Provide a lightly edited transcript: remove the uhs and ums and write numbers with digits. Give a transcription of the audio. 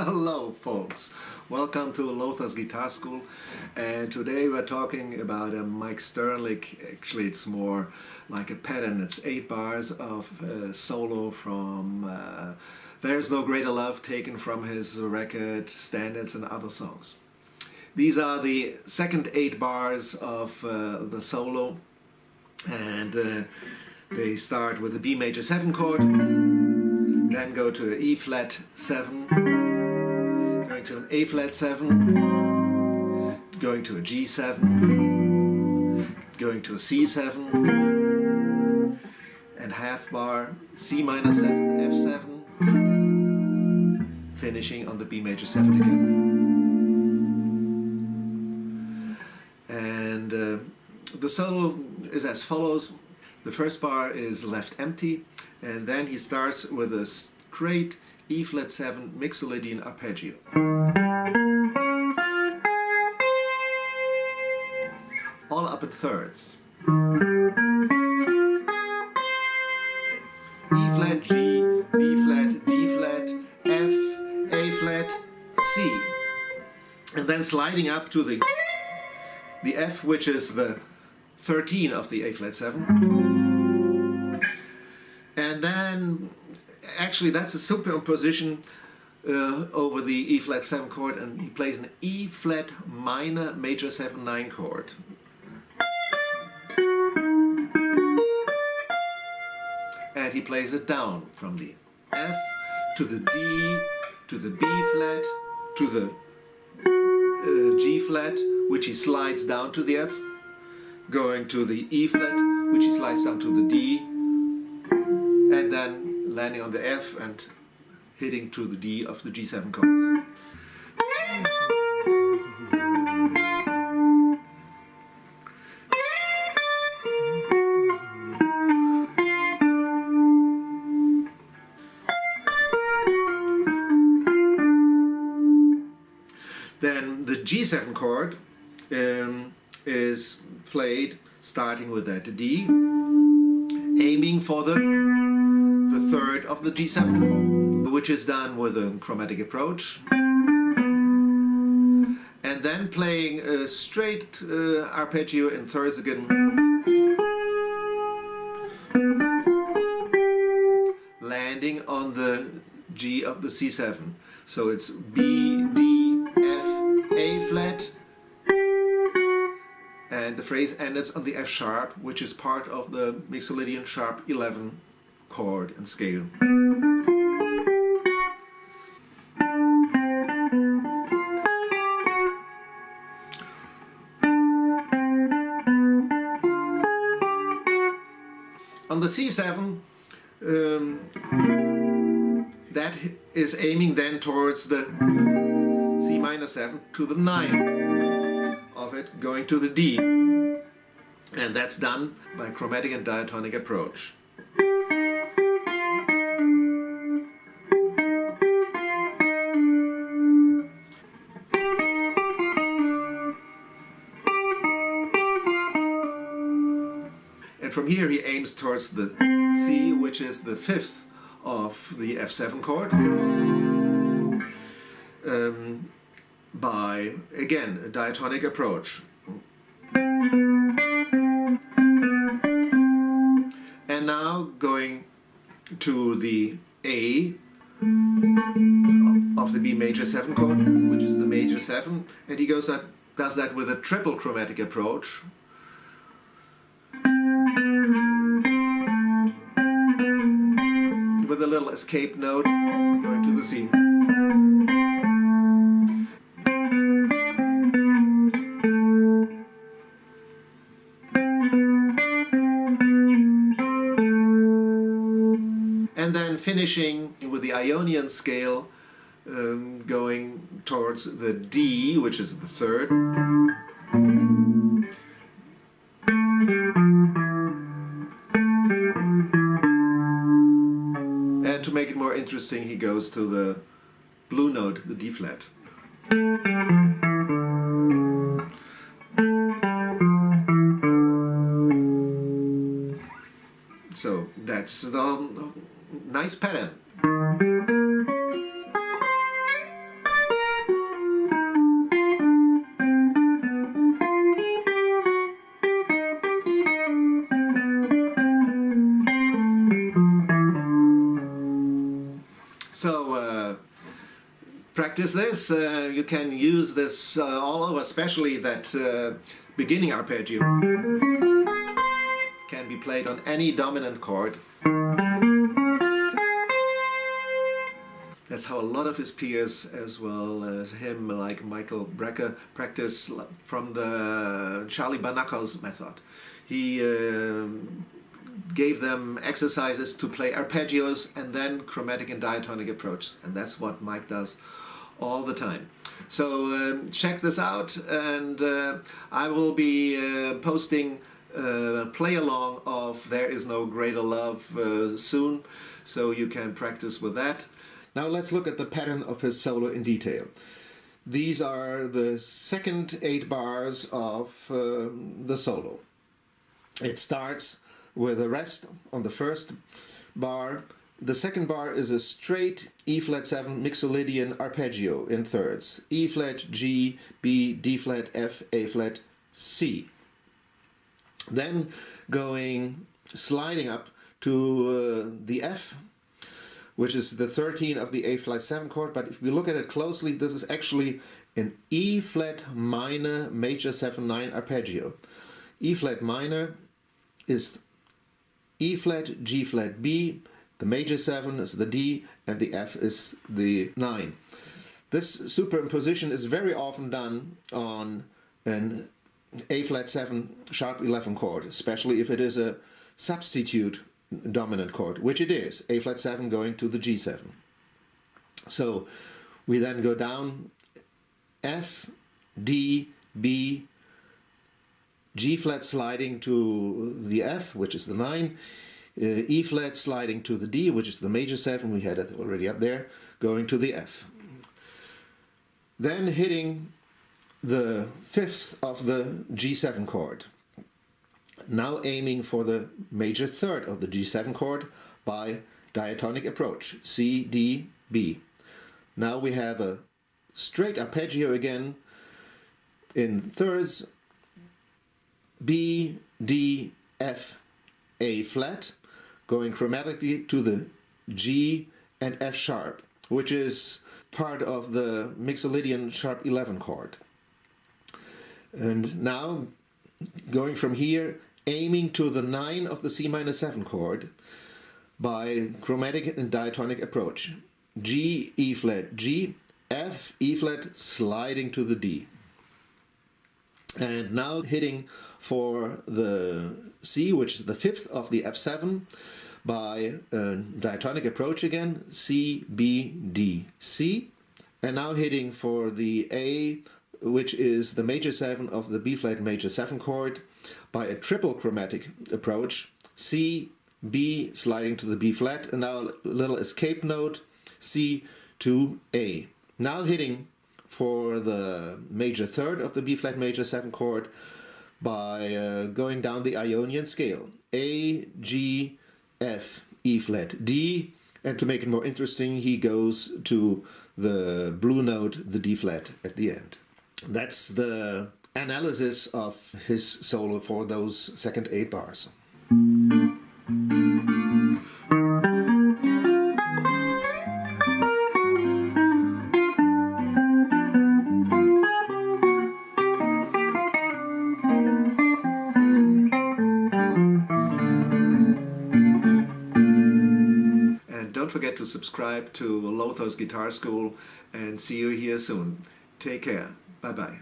Hello folks, welcome to Lothar's Guitar School, and today we're talking about a Mike Sterlick. Actually it's more like a pattern. It's 8 bars of solo from There's No Greater Love, taken from his record Standards and Other Songs. These are the second 8 bars of the solo, and they start with a B major 7 chord, then go to an E flat 7, going to an A flat 7, going to a G7, going to a C7, and half bar C minor 7, F7, finishing on the B major 7 again. And the solo is as follows. The first bar is left empty, and then he starts with a straight E flat 7 mixolydian arpeggio. All up in thirds. E flat, G, B flat, D flat, F, A flat, C. And then sliding up to the F, which is the 13 of the A flat 7. And then, actually that's a superimposition over the E flat 7 chord, and he plays an E flat minor major 7/9 chord. And he plays it down from the F to the D, to the B flat, to the G flat, which he slides down to the F, going to the E flat, which he slides down to the D, and then landing on the F and hitting to the D of the G7 chords. Then the G7 chord is played starting with that D, aiming for the third of the G7, which is done with a chromatic approach, and then playing a straight arpeggio in thirds again, landing on the G of the C7. So it's B, D, F, A flat, and the phrase ends on the F sharp, which is part of the mixolydian sharp 11 chord and scale. On the C7, that is aiming then towards the C minor 7 to the 9 of it, going to the D, and that's done by chromatic and diatonic approach. And from here he aims towards the C, which is the 5th of the F7 chord, by, again, a diatonic approach. And now going to the A of the B major 7 chord, which is the major 7, and he does that with a triple chromatic approach. With a little escape note going to the C. And then finishing with the Ionian scale, going towards the D, which is the 3rd. And to make it more interesting, he goes to the blue note, the D flat. So that's the nice pattern. So practice this. You can use this all over, especially that beginning arpeggio can be played on any dominant chord. That's how a lot of his peers, as well as him, like Michael Brecker, practice from the Charlie Bannacos method. He gave them exercises to play arpeggios and then chromatic and diatonic approach, and that's what Mike does all the time. So check this out, and I will be posting play along of There Is No Greater Love soon, so you can practice with that. Now let's look at the pattern of his solo in detail. These are the second 8 bars of the solo. It starts with a rest on the first bar. The second bar is a straight E flat 7 Mixolydian arpeggio in thirds. E flat, G, B, D flat, F, A flat, C. Then sliding up to the F, which is the 13 of the A flat 7 chord, but if we look at it closely, this is actually an E flat minor major 7/9 arpeggio. E flat minor is E flat, G flat, B, the major 7 is the D, and the F is the 9. This superimposition is very often done on an A flat 7 sharp 11 chord, especially if it is a substitute dominant chord, which it is, A flat 7 going to the G7. So we then go down F, D, B, G flat sliding to the F, which is the 9, E flat sliding to the D, which is the major 7, we had it already up there, going to the F. Then hitting the 5th of the G7 chord. Now aiming for the major 3rd of the G7 chord by diatonic approach, C, D, B. Now we have a straight arpeggio again in thirds, B, D, F, A flat, going chromatically to the G and F sharp, which is part of the Mixolydian sharp 11 chord. And now going from here, aiming to the 9 of the C minor 7 chord by chromatic and diatonic approach. G, E flat, G, F, E flat, sliding to the D. And now hitting for the C, which is the 5th of the F7, by diatonic approach again, C, B, D, C. And now hitting for the A, which is the major 7 of the B flat major 7 chord, by a triple chromatic approach, C, B, sliding to the B flat, and now a little escape note, C to A. Now hitting for the major 3rd of the B flat major 7 chord by going down the Ionian scale, A, G, F, E flat, D, and to make it more interesting, he goes to the blue note, the D flat at the end. That's the analysis of his solo for those second 8 bars. And don't forget to subscribe to Lothar's Guitar School, and see you here soon. Take care. Bye-bye.